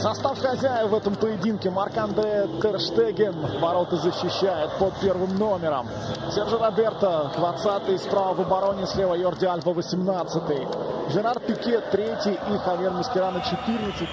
Состав хозяев в этом поединке: Марк-Андре Тер Штеген, ворота защищает под первым номером. Серджо Роберто 20-й, справа в обороне, слева Йорди Альба 18-й. Жерар Пике 3-й и Хавьер Маскерано 14-й.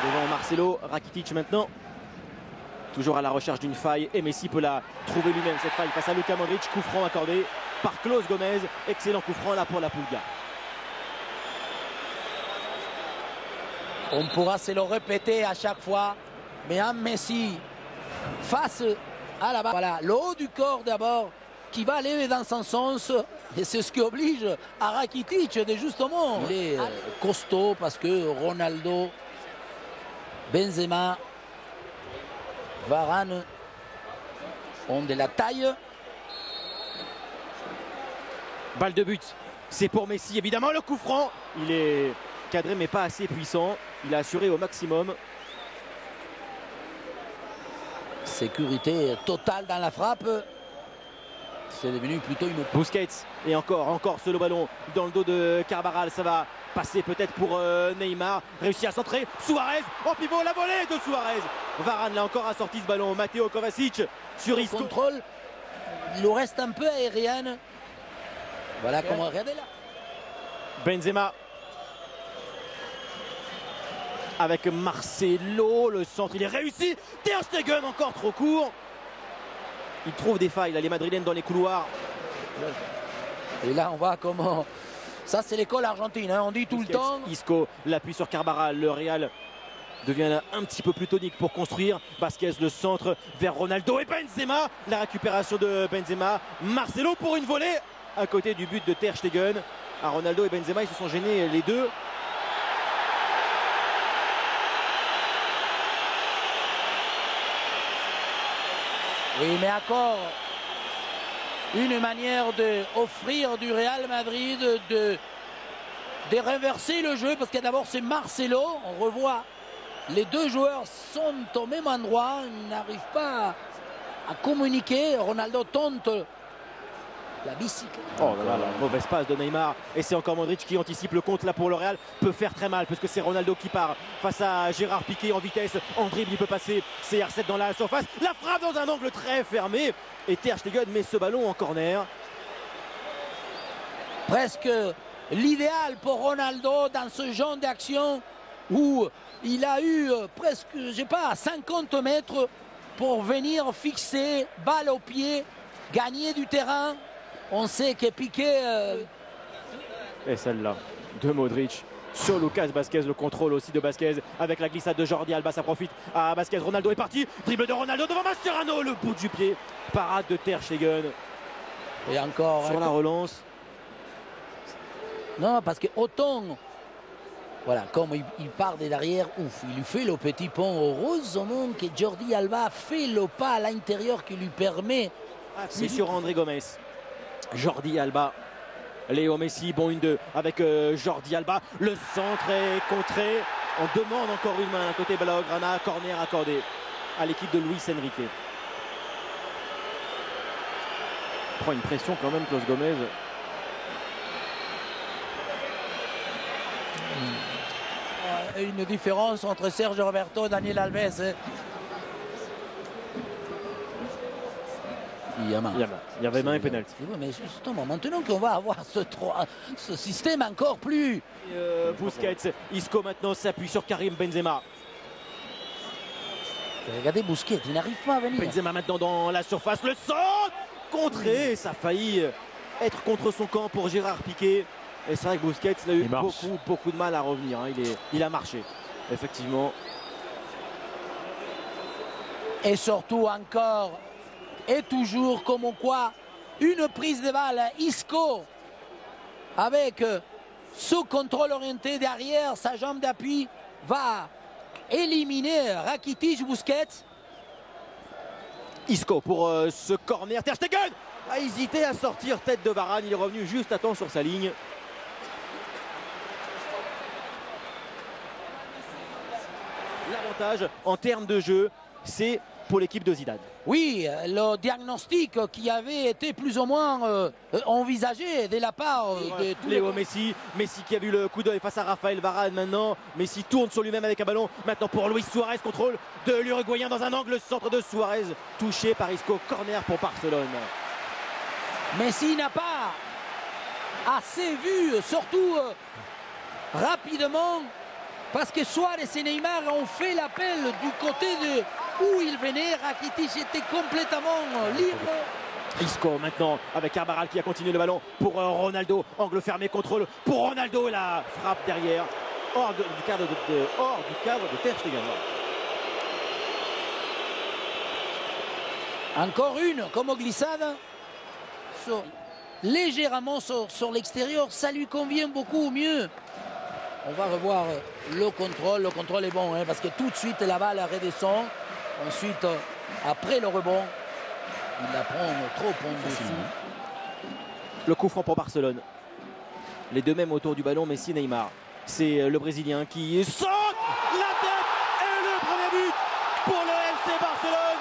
Devant Marcelo, Rakitic maintenant. Toujours à la recherche d'une faille et Messi peut la trouver lui-même, cette faille face à Luka Modric. Coup franc accordé par Klaus Gomez. Excellent coup franc là pour la Pulga. On pourra se le répéter à chaque fois, mais un Messi face à la balle. Voilà, le haut du corps d'abord qui va aller dans son sens, et c'est ce qui oblige à Rakitic de justement. Il est costaud parce que Ronaldo, Benzema, Varane ont de la taille. Balle de but, c'est pour Messi évidemment. Le coup franc, il est cadré mais pas assez puissant. Il a assuré au maximum. Sécurité totale dans la frappe. C'est devenu plutôt une... Busquets, et encore ce ballon dans le dos de Carvajal. Ça va passer peut-être pour Neymar. Réussi à centrer. Suarez en pivot, la volée de Suarez. Varane l'a encore assorti ce ballon. Matteo Kovacic sur Isco. Contrôle. Il nous reste un peu aérien. Voilà comment regardez là. Benzema. Avec Marcelo, le centre, il est réussi. Ter Stegen encore trop court. Il trouve des failles, là, les Madrilènes dans les couloirs. Et là, on voit comment... Ça, c'est l'école argentine, hein. On dit tout le temps. Isco, l'appui sur Carvajal. Le Real devient un petit peu plus tonique pour construire. Vasquez, le centre vers Ronaldo et Benzema. La récupération de Benzema. Marcelo pour une volée à côté du but de Ter Stegen. À Ronaldo et Benzema, ils se sont gênés les deux. Oui, mais encore une manière d'offrir du Real Madrid de renverser le jeu, parce que d'abord c'est Marcelo, on revoit les deux joueurs sont au même endroit, ils n'arrivent pas à communiquer. Ronaldo tente la bicyclette. Oh là là, mauvaise passe de Neymar, et c'est encore Modric qui anticipe le compte là pour le Real. Peut faire très mal parce que c'est Ronaldo qui part face à Gérard Piqué en vitesse, en dribble, il peut passer. CR7 dans la surface, la frappe dans un angle très fermé, et Ter Stegen met ce ballon en corner. Presque l'idéal pour Ronaldo dans ce genre d'action où il a eu presque, je sais pas, 50 mètres pour venir fixer, balle au pied, gagner du terrain. On sait que Piqué... Et celle-là de Modric sur Lucas Vasquez, le contrôle aussi de Vasquez avec la glissade de Jordi Alba, ça profite à Vasquez. Ronaldo est parti, dribble de Ronaldo devant Mascherano, le bout du pied, parade de Ter Stegen. Et encore... Sur la relance. Non, parce que autant... Voilà, comme il part de derrière, ouf, il lui fait le petit pont. Heureusement que Jordi Alba fait le pas à l'intérieur qui lui permet... C'est sur André Gomes. Jordi Alba, Léo Messi, bon 1-2 avec Jordi Alba. Le centre est contré. On demande encore une main à côté Blaugrana. Corner accordé à l'équipe de Luis Enrique. Prend une pression quand même, Klaus Gomez. Une différence entre Sergio Roberto et Daniel Alves. Il y avait main et pénalty. Mais justement, maintenant qu'on va avoir ce système encore plus... Busquets, Isco maintenant s'appuie sur Karim Benzema. Regardez Busquets, il n'arrive pas à venir. Benzema maintenant dans la surface, le centre contré, ça a failli être contre son camp pour Gérard Piqué. Et c'est vrai que Busquets il a eu marche. beaucoup de mal à revenir. Hein. Il a marché, effectivement. Et surtout encore et toujours comme quoi une prise de balle, Isco avec ce contrôle orienté derrière, sa jambe d'appui va éliminer Rakitic. Busquets. Isco pour ce corner. Ter Stegen a hésité à sortir tête de Varane. Il est revenu juste à temps sur sa ligne. L'avantage en termes de jeu, c'est pour l'équipe de Zidane. Oui, le diagnostic qui avait été plus ou moins envisagé de la part de tous Léo Messi qui a vu le coup d'œil face à Raphaël Varane maintenant. Messi tourne sur lui-même avec un ballon. Maintenant pour Luis Suarez, contrôle de l'Uruguayen dans un angle, centre de Suarez, touché par Isco, corner pour Barcelone. Messi n'a pas assez vu, surtout rapidement, parce que Suarez et Neymar ont fait l'appel du côté de où il venait. Rakitic était complètement libre. Isco maintenant avec Carvajal qui a continué le ballon pour Ronaldo. Angle fermé, contrôle pour Ronaldo. La frappe derrière, hors du cadre de Ter Stegen. Encore une, comme glissade, légèrement sur l'extérieur. Ça lui convient beaucoup mieux. On va revoir le contrôle est bon, hein, parce que tout de suite la balle redescend. Ensuite, après le rebond, il la prend trop en dessous. Le coup franc pour Barcelone. Les deux mêmes autour du ballon, Messi, Neymar. C'est le Brésilien qui saute la tête et le premier but pour le FC Barcelone.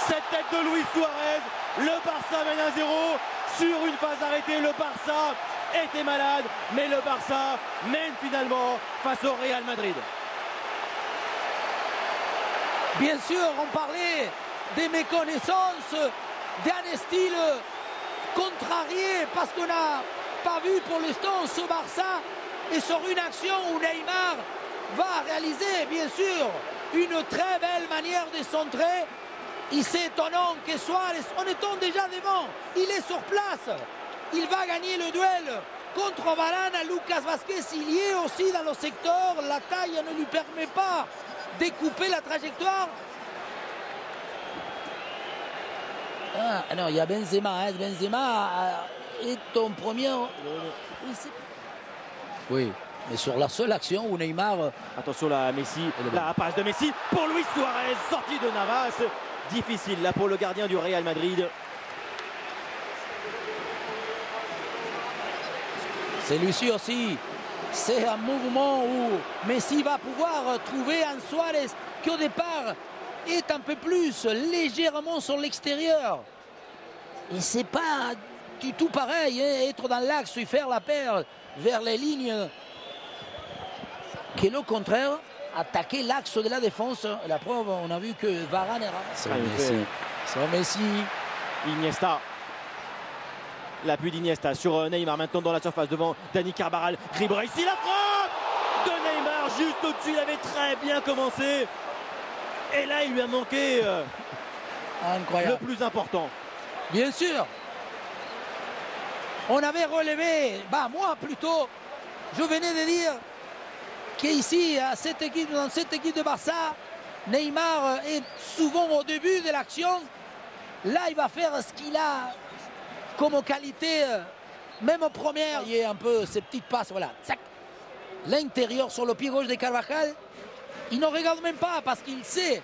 Cette tête de Luis Suarez, le Barça mène 1-0 sur une phase arrêtée. Le Barça était malade, mais le Barça mène finalement face au Real Madrid. Bien sûr, on parlait des méconnaissances, d'un style contrarié, parce qu'on n'a pas vu pour l'instant ce Barça. Et sur une action où Neymar va réaliser, bien sûr, une très belle manière de centrer. Il s'est étonnant que Suarez, en étant déjà devant, il est sur place. Il va gagner le duel contre Varane. Lucas Vázquez, il y est aussi dans le secteur. La taille ne lui permet pas découper la trajectoire. Ah non, il y a Benzema. Hein. Benzema est en première. Oui, mais sur la seule action où Neymar. Attention là, Messi, la passe de Messi pour Luis Suarez, sortie de Navas. Difficile là pour le gardien du Real Madrid. Celui-ci aussi, c'est un mouvement où Messi va pouvoir trouver un Suarez qui au départ est un peu plus légèrement sur l'extérieur. Et c'est pas du tout pareil, hein, être dans l'axe et faire la paire vers les lignes. Que le contraire, attaquer l'axe de la défense. La preuve, on a vu que Varane est C'est Messi. C'est Messi. Iniesta. L'appui d'Iniesta sur Neymar maintenant dans la surface devant Dani Carvajal. Dribble ici, la frappe de Neymar juste au-dessus. Il avait très bien commencé. Et là, il lui a manqué Incroyable. le plus important. Bien sûr. On avait relevé, moi plutôt, je venais de dire qu'ici, dans cette équipe de Barça, Neymar est souvent au début de l'action. Là, il va faire ce qu'il a comme qualité, même en première. Il y a un peu ces petites passes, voilà. L'intérieur sur le pied gauche de Carvajal, il ne regarde même pas parce qu'il sait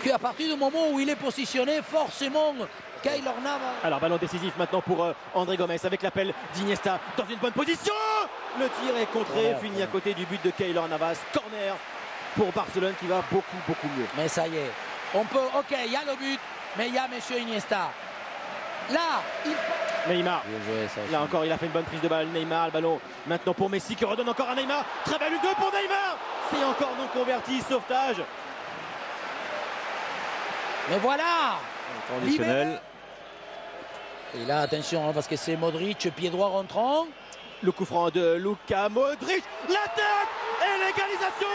qu'à partir du moment où il est positionné, forcément, Keylor Navas. Alors, ballon décisif maintenant pour André Gomes avec l'appel d'Iniesta dans une bonne position. Le tir est contré, fini à côté du but de Keylor Navas. Corner pour Barcelone qui va beaucoup mieux. Mais ça y est, on peut, ok, il y a le but, mais il y a monsieur Iniesta. Là, Neymar, là encore il a fait une bonne prise de balle. Neymar, le ballon maintenant pour Messi qui redonne encore à Neymar. Très belle 1-2 pour Neymar. C'est encore non converti, sauvetage. Mais voilà. Conditionnel. Et là, attention, parce que c'est Modric, pied droit rentrant. Le coup franc de Luka Modric. La tête et l'égalisation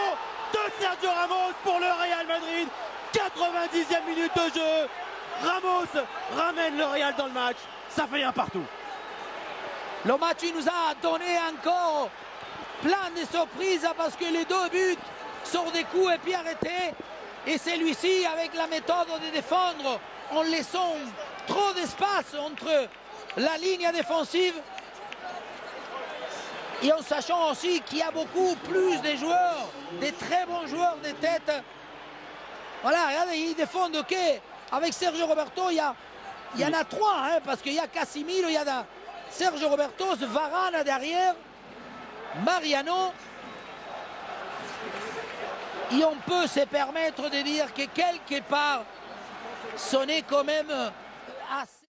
de Sergio Ramos pour le Real Madrid. 90e minute de jeu. Ramos ramène le Real dans le match. Ça fait un partout. Le match il nous a donné encore plein de surprises parce que les deux buts sont des coups et puis arrêtés. Et celui-ci, avec la méthode de défendre, en laissant trop d'espace entre la ligne défensive et en sachant aussi qu'il y a beaucoup plus de joueurs, des très bons joueurs de tête. Voilà, regardez, ils défendent, ok. Avec Sergio Roberto, il y en a trois, hein, parce qu'il y a Casemiro, il y a Sergio Roberto, Varane derrière, Mariano. Et on peut se permettre de dire que quelque part, ce n'est quand même assez.